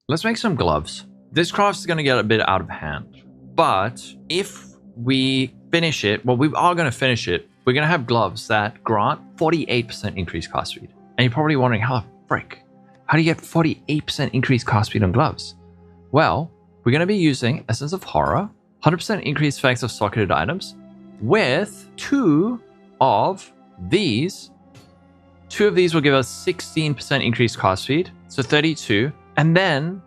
let's make some gloves. This craft is going to get a bit out of hand, but if we finish it, well, we are going to finish it. We're going to have gloves that grant 48% increased cast speed. And you're probably wondering, how the frick? How do you get 48% increased cast speed on gloves? Well, we're going to be using Essence of Horror, 100% increased effects of socketed items, with 2 of these. 2 of these will give us 16% increased cast speed, so 32. And then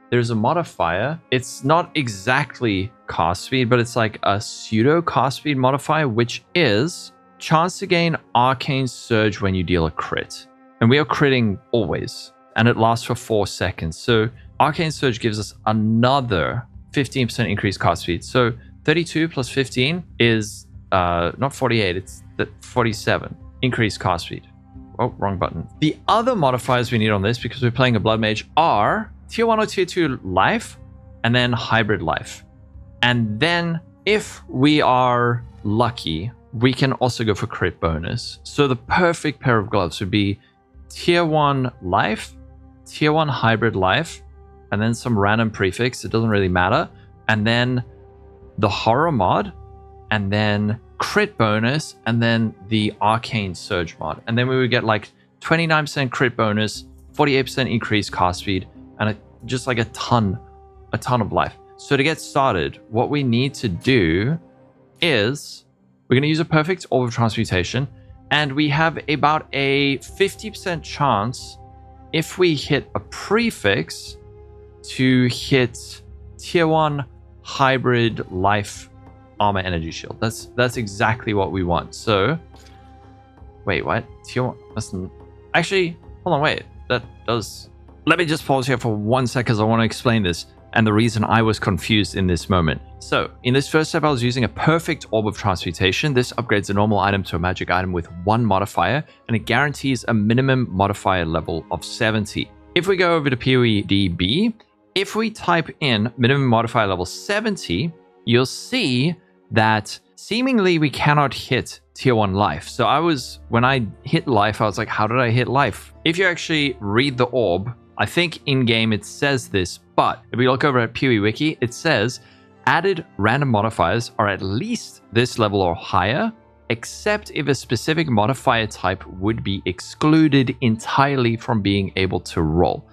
there's a modifier. It's not exactly cast speed, but it's like a pseudo cast speed modifier, which is chance to gain Arcane Surge when you deal a crit. And we are critting always, and it lasts for 4 seconds. So Arcane Surge gives us another 15% increased cast speed. So 32 plus 15 is not 48, it's 47 increased cast speed. Oh, wrong button. The other modifiers we need on this, because we're playing a Blood Mage, are Tier 1 or Tier 2 life, and then hybrid life. And then if we are lucky, we can also go for crit bonus. So the perfect pair of gloves would be Tier 1 life, Tier 1 hybrid life, and then some random prefix. It doesn't really matter. And then the horror mod, and then crit bonus, and then the arcane surge mod. And then we would get like 29% crit bonus, 48% increased cast speed, and just like a ton of life. So to get started, what we need to do is we're going to use a perfect orb of transmutation, and we have about a 50% chance, if we hit a prefix, to hit Tier 1 hybrid life armor energy shield. That's exactly what we want. So wait, what? Tier 1? Listen, actually, hold on, wait. That does... Let me just pause here for 1 second, because I want to explain this and the reason I was confused in this moment. So in this first step, I was using a perfect orb of transmutation. This upgrades a normal item to a magic item with 1 modifier, and it guarantees a minimum modifier level of 70. If we go over to PoEDB, if we type in minimum modifier level 70, you'll see that seemingly we cannot hit Tier 1 life. So when I hit life, I was like, how did I hit life? If you actually read the orb, I think in-game it says this, but if we look over at PoE Wiki, it says added random modifiers are at least this level or higher, except if a specific modifier type would be excluded entirely from being able to roll.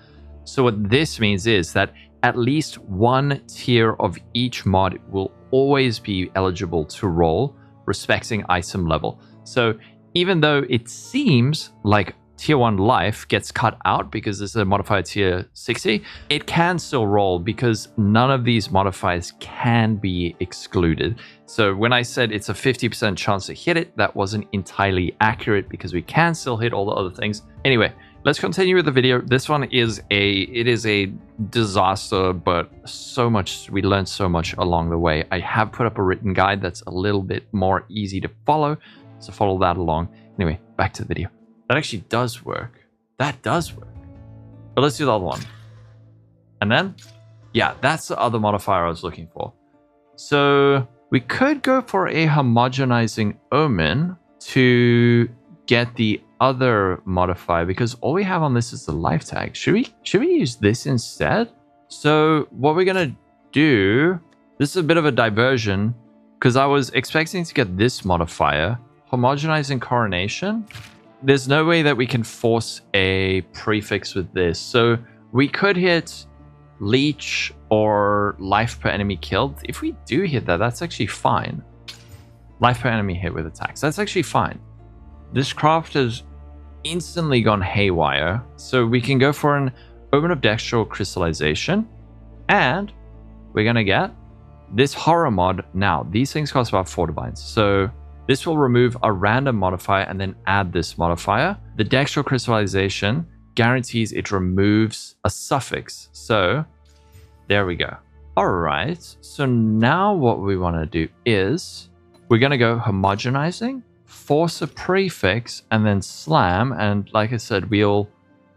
So what this means is that at least 1 tier of each mod will always be eligible to roll, respecting item level. So even though it seems like Tier 1 life gets cut out because this is a modifier Tier 60, it can still roll because none of these modifiers can be excluded. So when I said it's a 50% chance to hit it, that wasn't entirely accurate because we can still hit all the other things. Anyway, let's continue with the video. This one is a disaster, but we learned so much along the way. I have put up a written guide that's a little bit more easy to follow, so follow that along. Anyway, back to the video. That actually does work. That does work. But let's do the other one. And then, yeah, that's the other modifier I was looking for. So we could go for a homogenizing omen to get the other modifier, because all we have on this is the life tag. Should we use this instead? So what we're gonna do, this is a bit of a diversion, because I was expecting to get this modifier, homogenizing coronation. There's no way that we can force a prefix with this. So we could hit leech or life per enemy killed. If we do hit that, that's actually fine. Life per enemy hit with attacks. That's actually fine. This craft has instantly gone haywire. So we can go for an Omen of Dextral Crystallization. And we're going to get this horror mod. Now, these things cost about 4 divines. So this will remove a random modifier and then add this modifier. The Dextral Crystallization guarantees it removes a suffix. So there we go. All right. So now what we want to do is we're going to go homogenizing, force a prefix, and then slam. And like I said, we'll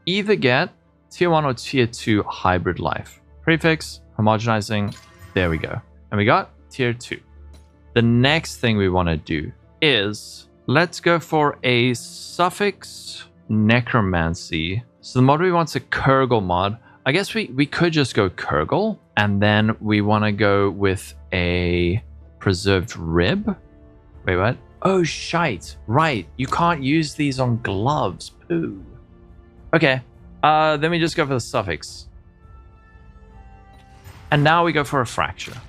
either get Tier 1 or Tier 2 hybrid life. Prefix, homogenizing. There we go. And we got Tier 2. The next thing we want to do is let's go for a suffix necromancy. So the mod we want is a Kurgle mod. I guess we could just go Kurgle, and then we want to go with a preserved rib. Wait, what? Oh, shite. Right. You can't use these on gloves. Poo. Okay. Then we just go for the suffix. And now we go for a fracture.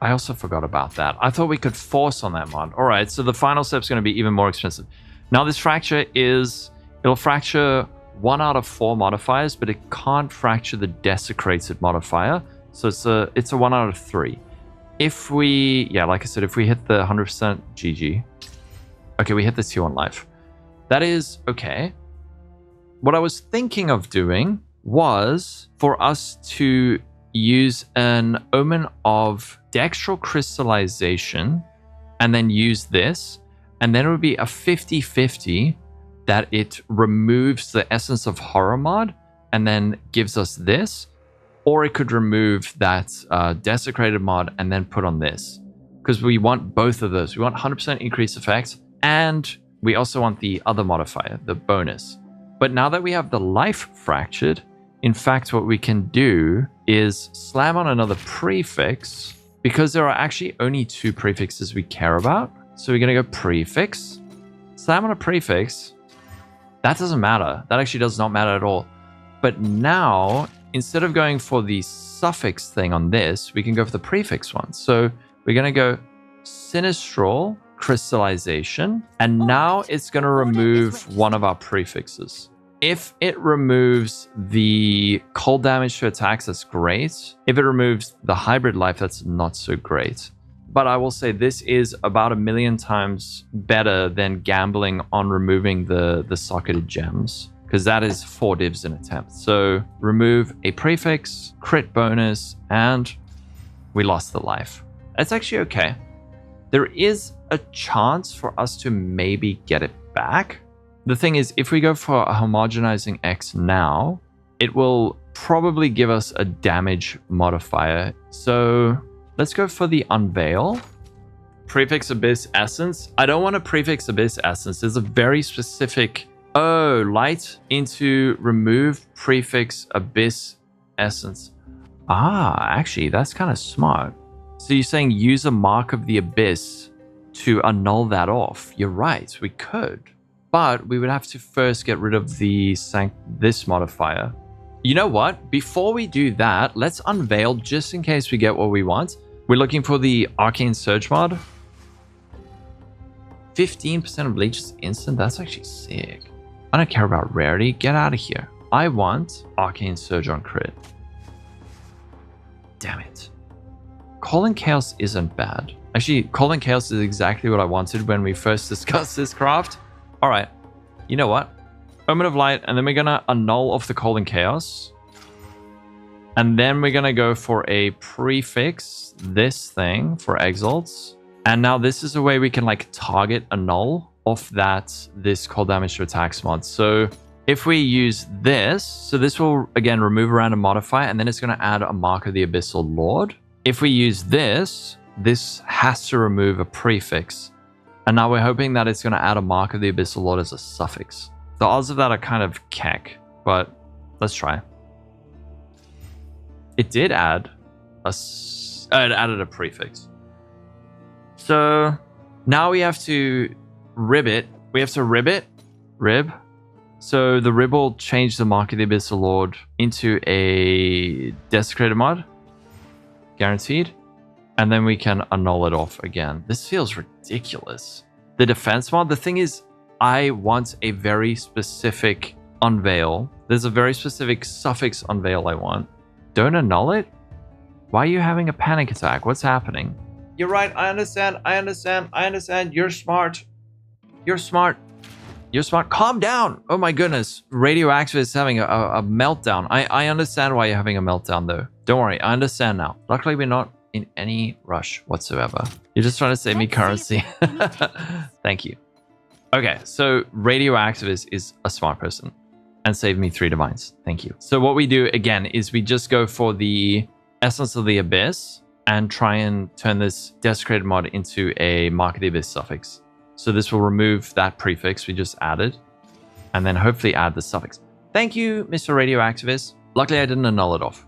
I also forgot about that. I thought we could force on that mod. All right, so the final step is going to be even more expensive. Now this fracture it'll fracture 1 out of 4 modifiers, but it can't fracture the Desecrated modifier. So it's a 1 out of 3. If we, yeah, like I said, if we hit the 100% GG. Okay, we hit the T1 life. That is okay. What I was thinking of doing was for us to use an Omen of Dextral Crystallization and then use this, and then it would be a 50-50 that it removes the Essence of Horror mod and then gives us this, or it could remove that Desecrated mod and then put on this, because we want both of those. We want 100% increased effects, and we also want the other modifier, the bonus. But now that we have the life fractured, in fact, what we can do is slam on another prefix, because there are actually only 2 prefixes we care about. So we're going to go prefix, slam on a prefix. That doesn't matter. That actually does not matter at all. But now, instead of going for the suffix thing on this, we can go for the prefix one. So we're going to go Sinistral Crystallization, and now it's going to remove one of our prefixes. If it removes the cold damage to attacks, that's great. If it removes the hybrid life, that's not so great. But I will say this is about 1,000,000 times better than gambling on removing the socketed gems, because that is 4 divs in attempt. So remove a prefix, crit bonus, and we lost the life. That's actually okay. There is a chance for us to maybe get it back. The thing is, if we go for a homogenizing X now, it will probably give us a damage modifier. So let's go for the Unveil. Prefix Abyss Essence. I don't want a Prefix Abyss Essence. There's a very specific... Oh, light into remove Prefix Abyss Essence. Ah, actually, that's kind of smart. So you're saying use a Mark of the Abyss to annul that off. You're right, we could. But we would have to first get rid of this modifier. You know what? Before we do that, let's unveil just in case we get what we want. We're looking for the Arcane Surge mod. 15% of Bleach is instant. That's actually sick. I don't care about rarity. Get out of here. I want Arcane Surge on crit. Damn it. Calling Chaos isn't bad. Actually, Calling Chaos is exactly what I wanted when we first discussed this craft. All right, you know what? Omen of Light, and then we're going to annul off the Calling Chaos. And then we're going to go for a prefix, this thing, for Exalts. And now this is a way we can like target annul off this cold damage to attacks mod. So if we use this, so this will, again, remove a random modifier, and then it's going to add a Mark of the Abyssal Lord. If we use this has to remove a prefix. And now we're hoping that it's going to add a Mark of the Abyssal Lord as a suffix. The odds of that are kind of keck, but let's try. It did add it added a prefix. So now we have to rib it. We have to rib it. Rib. So the rib will change the Mark of the Abyssal Lord into a Desecrated mod. Guaranteed. And then we can annul it off again. This feels ridiculous. The defense mod, the thing is, I want a very specific unveil. There's a very specific suffix unveil I want. Don't annul it? Why are you having a panic attack? What's happening? You're right. I understand. You're smart. You're smart. You're smart. Calm down. Oh my goodness. Radioactive is having a meltdown. I understand why you're having a meltdown though. Don't worry. I understand now. Luckily, we're not in any rush whatsoever. You're just trying to save me currency. Thank you. Okay, so Radioactive is a smart person and saved me 3 divines. Thank you. So what we do again is we just go for the Essence of the Abyss and try and turn this Desecrated mod into a Mark of the Abyss suffix. So this will remove that prefix we just added and then hopefully add the suffix. Thank you, Mr. Radioactivist. Luckily, I didn't annul it off.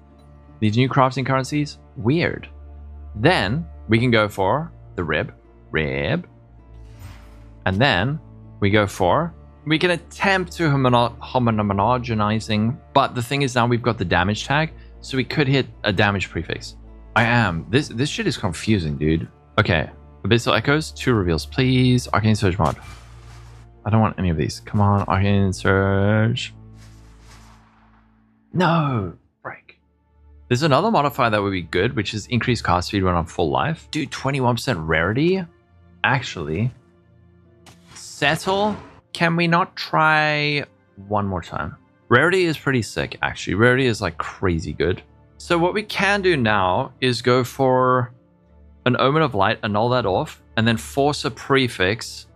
These new crafting currencies, weird. Then we can go for the rib. And then we go for, we can attempt to homogenizing, but the thing is now we've got the damage tag, so we could hit a damage prefix. This shit is confusing, dude. Okay, Abyssal Echoes, 2 reveals, please. Arcane Surge mod. I don't want any of these. Come on, Arcane Surge. No, break. There's another modifier that would be good, which is increased cast speed when on full life. Dude, 21% rarity? Actually, settle. Can we not try one more time? Rarity is pretty sick, actually. Rarity is like crazy good. So what we can do now is go for an Omen of Light, annul that off, and then force a prefix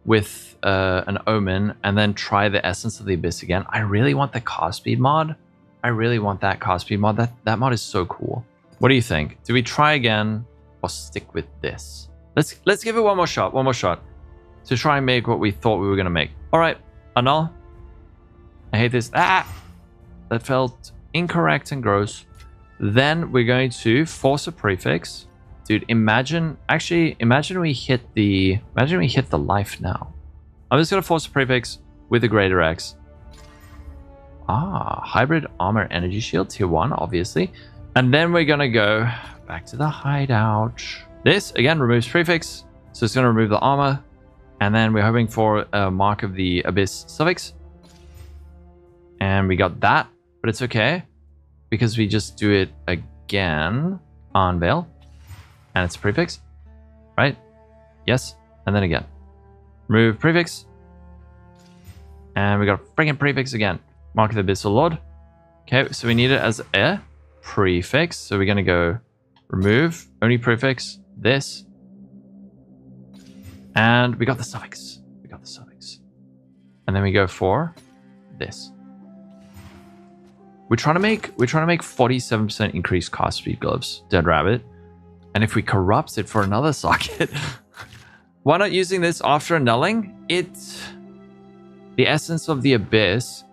with an Omen, and then try the Essence of the Abyss again. I really want the cast speed mod. I really want that cast speed mod. That mod is so cool. What do you think? Do we try again or stick with this? Let's give it one more shot. One more shot to try and make what we thought we were gonna make. All right, annul. I hate this. That felt incorrect and gross. Then we're going to force a prefix. Dude, imagine we hit the life now. I'm just gonna force a prefix with a greater X. Hybrid armor energy shield, tier 1, obviously. And then we're gonna go back to the hideout. This again removes prefix, so it's gonna remove the armor. And then we're hoping for a Mark of the Abyss suffix. And we got that, but it's okay because we just do it again. Unveil. And it's a prefix, right? Yes. And then again. Remove prefix. And we got a freaking prefix again. Mark of the Abyssal Lord. Okay, so we need it as a prefix. So we're going to go remove, only prefix, this. And we got the suffix. And then we go for this. We're trying to make 47% increased cast speed gloves. Dead rabbit. And if we corrupt it for another socket, why not using this after annulling? The Essence of the Abyss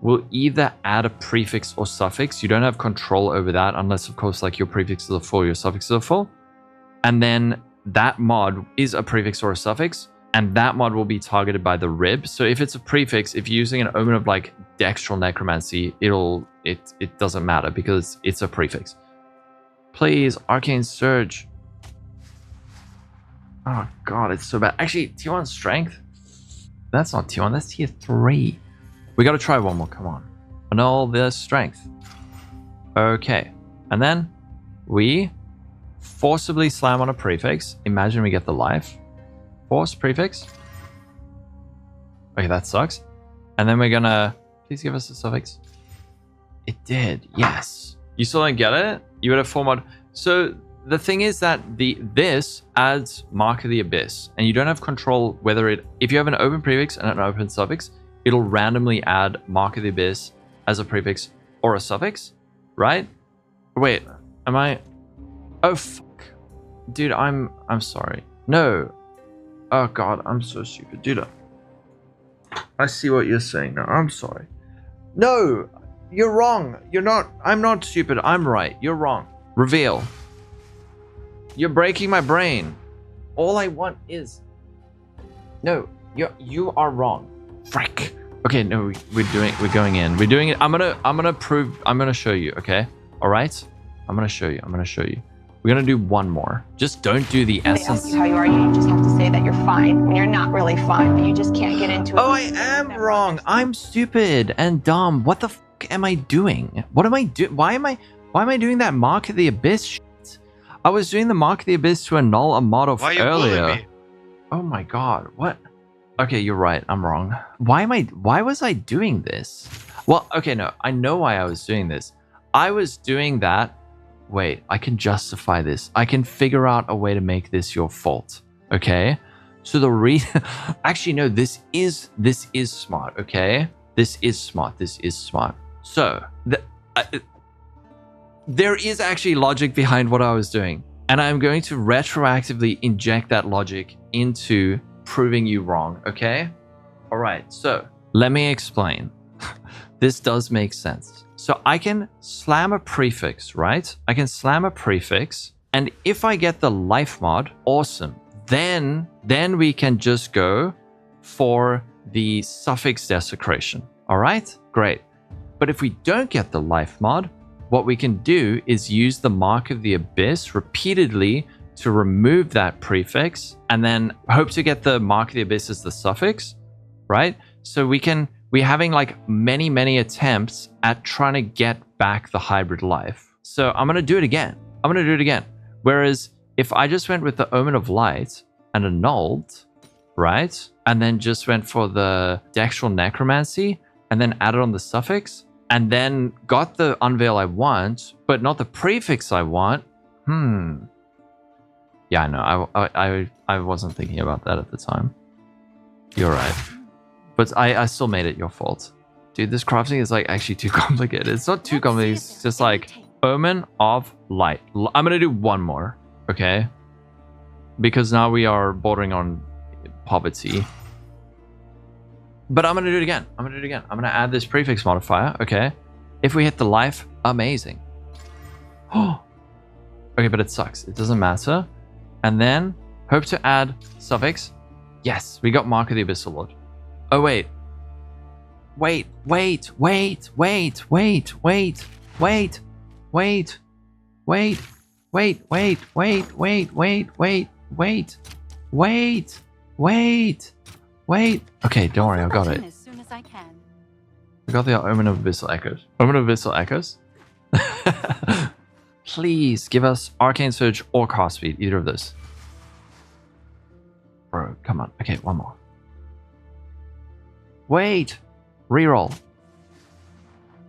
will either add a prefix or suffix. You don't have control over that unless, of course, like your prefixes are full, your suffixes are full. And then that mod is a prefix or a suffix, and that mod will be targeted by the rib. So if it's a prefix, if you're using an Omen of like Dextral Necromancy, it doesn't matter because it's a prefix. Please, Arcane Surge. Oh god, it's so bad. Actually, tier 1 strength. That's not tier 1, that's tier 3. We gotta try one more, come on. Annul the strength. Okay. And then we forcibly slam on a prefix. Imagine we get the life. Force prefix. Okay, that sucks. And then we're gonna... Please give us a suffix. It did, yes. You still don't get it? You would have 4 mod. So the thing is that this adds Mark of the Abyss, and you don't have control whether if you have an open prefix and an open suffix, it'll randomly add Mark of the Abyss as a prefix or a suffix, right? Wait, am I? Oh fuck, dude, I'm sorry. No, oh god, I'm so stupid, dude. I see what you're saying now. I'm sorry. No, you're wrong. You're not. I'm not stupid. I'm right. You're wrong. Reveal. You're breaking my brain. All I want is... No, you are wrong. Frick. Okay, no, we're going in. We're doing it. I'm gonna show you, okay? All right? I'm gonna show you. We're gonna do one more. Just don't do the essence. They ask you how you are, you just have to say that you're fine when you're not really fine, but you just can't get into it. Oh, I am wrong. I'm stupid and dumb. What the fuck am I doing? What am I doing? Why am I doing that Mark of the Abyss shit? I was doing the Mark of the Abyss to annul a mod of earlier. Me? Oh my god, what? Okay, you're right, I'm wrong. Why was I doing this? Well, okay, no, I know why I was doing this. I was doing that. Wait, I can justify this. I can figure out a way to make this your fault. Okay? So actually no, this is smart, okay? This is smart. So, there is actually logic behind what I was doing, and I'm going to retroactively inject that logic into proving you wrong, okay? All right, so let me explain. This does make sense. So I can slam a prefix, right? I can slam a prefix. And if I get the life mod, awesome. Then we can just go for the suffix desecration. All right, great. But if we don't get the life mod, what we can do is use the Mark of the Abyss repeatedly to remove that prefix and then hope to get the Mark of the Abyss as the suffix, right? So we're having like many attempts at trying to get back the hybrid life. So I'm going to do it again. Whereas if I just went with the Omen of Light and annulled, right? And then just went for the Dextral Necromancy and then added on the suffix and then got the Unveil I want, but not the prefix I want. Yeah, no, I wasn't thinking about that at the time. You're right. But I still made it your fault. Dude, this crafting is like actually too complicated. It's not too complicated. It's just like Omen of Light. I'm going to do one more, okay? Because now we are bordering on poverty. But I'm going to do it again. I'm going to add this prefix modifier, okay? If we hit the life, amazing. Oh, okay, but it sucks. It doesn't matter. And then hope to add suffix. Yes, we got Mark of the Abyssal Lord. Oh, wait. Wait. Okay, don't worry, I got it. As soon as I can. I got the Omen of Abyssal Echoes. Omen of Abyssal Echoes? Please give us Arcane Surge or Cast Speed, either of those. Bro, come on. Okay, one more. Wait! Reroll.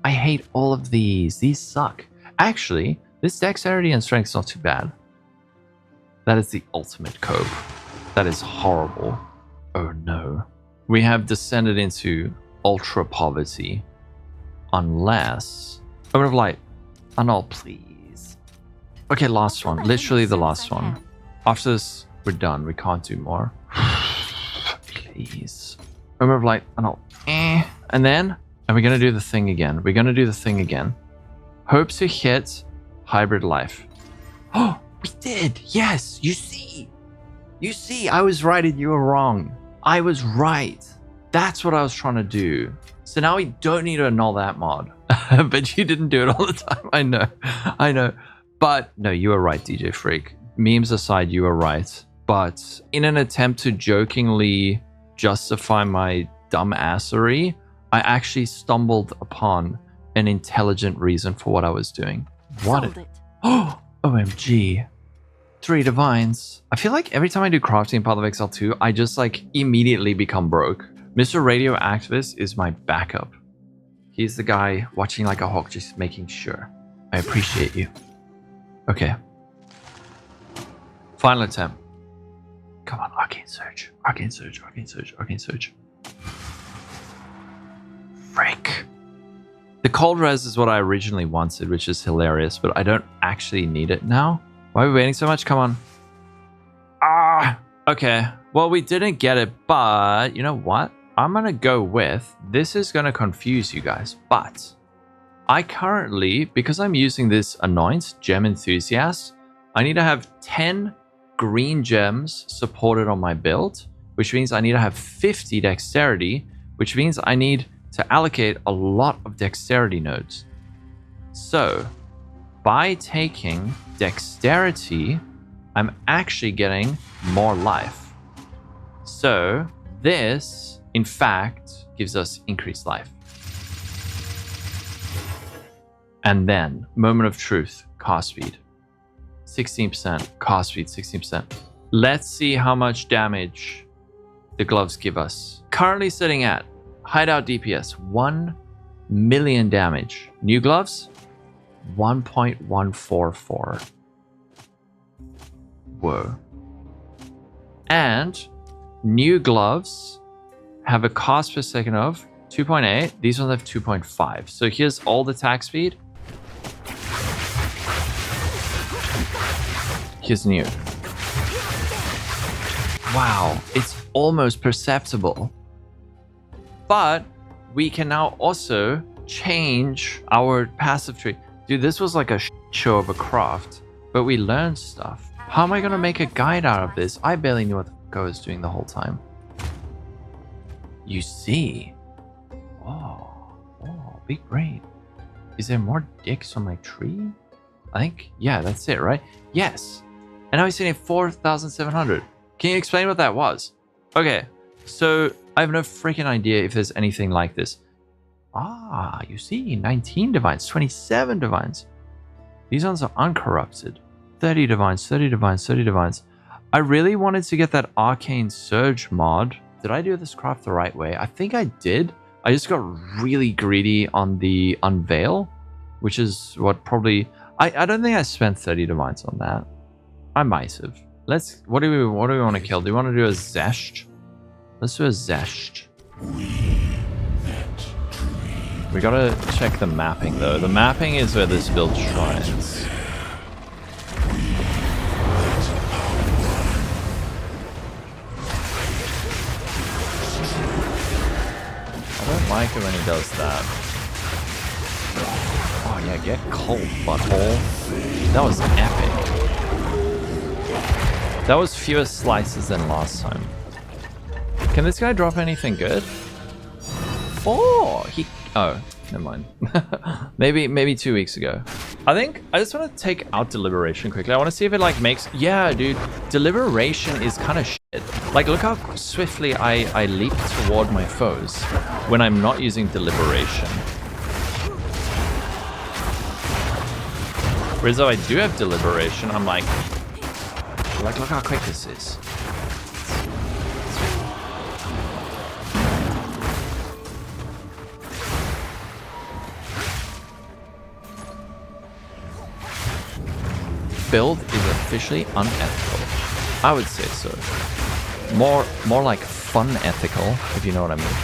I hate all of these. These suck. Actually, this Dexterity and Strength is not too bad. That is the ultimate cope. That is horrible. Oh no. We have descended into ultra poverty. Unless... Omen of Light. Annul, please. Okay, last one. Literally the last one. After this, we're done. We can't do more. Please. Omen of Light. Annul. And then... And we're going to do the thing again. Hope to hit Hybrid Life. Oh, we did. Yes. You see, I was right and you were wrong. I was right. That's what I was trying to do. So now we don't need to annul that mod. But you didn't do it all the time. I know. But no, you were right, DJ Freak. Memes aside, you were right. But in an attempt to jokingly justify my dumbassery, I actually stumbled upon an intelligent reason for what I was doing. Oh, OMG. 3 divines. I feel like every time I do crafting in Path of Exile 2, I just like immediately become broke. Mr. Radio Activist is my backup. He's the guy watching like a hawk, just making sure. I appreciate you. Okay. Final attempt. Come on, Arcane Surge. Frick. The cold res is what I originally wanted, which is hilarious, but I don't actually need it now. Why are we waiting so much? Come on. Okay. Well, we didn't get it, but you know what? I'm going to go with, this is going to confuse you guys, but I currently, because I'm using this Anoint Gem Enthusiast, I need to have 10 green gems supported on my build, which means I need to have 50 dexterity, which means I need to allocate a lot of dexterity nodes. So, by taking dexterity, I'm actually getting more life. So, this, in fact, gives us increased life. And then, Moment of Truth, cast speed. 16%, cast speed 16%. Let's see how much damage the gloves give us. Currently sitting at Hideout DPS, 1 million damage. New gloves, 1.144. Whoa. And new gloves have a cost per second of 2.8. These ones have 2.5. So here's all the attack speed. Here's new. Wow, it's almost perceptible. But we can now also change our passive tree. Dude, this was like a show of a craft, but we learned stuff. How am I gonna make a guide out of this? I barely knew what the fuck I was doing the whole time. You see. Oh, big brain. Is there more dicks on my tree? I think, yeah, that's it, right? Yes. And now he's sitting at 4,700. Can you explain what that was? Okay, so I have no freaking idea if there's anything like this. Ah, you see, 19 divines, 27 divines. These ones are uncorrupted. 30 divines, 30 divines, 30 divines. I really wanted to get that Arcane Surge mod. Did I do this craft the right way? I think I did. I just got really greedy on the Unveil, which is what probably... I don't think I spent 30 divines on that. I might have. Let's... What do we want to kill? Do we want to do a Zest? Let's do a Zest. We gotta check the mapping though. The mapping is where this build shines. I don't like it when he does that. Oh yeah, get cold, butthole. That was epic. That was fewer slices than last time. Can this guy drop anything good? Oh, never mind. maybe 2 weeks ago. I just want to take out Deliberation quickly. I want to see if it like makes... Yeah, dude. Deliberation is kind of shit. Like, look how swiftly I leap toward my foes when I'm not using Deliberation. Whereas though I do have Deliberation, I'm like, look how quick this is. Build is officially unethical. I would say so. More like fun ethical, if you know what I mean.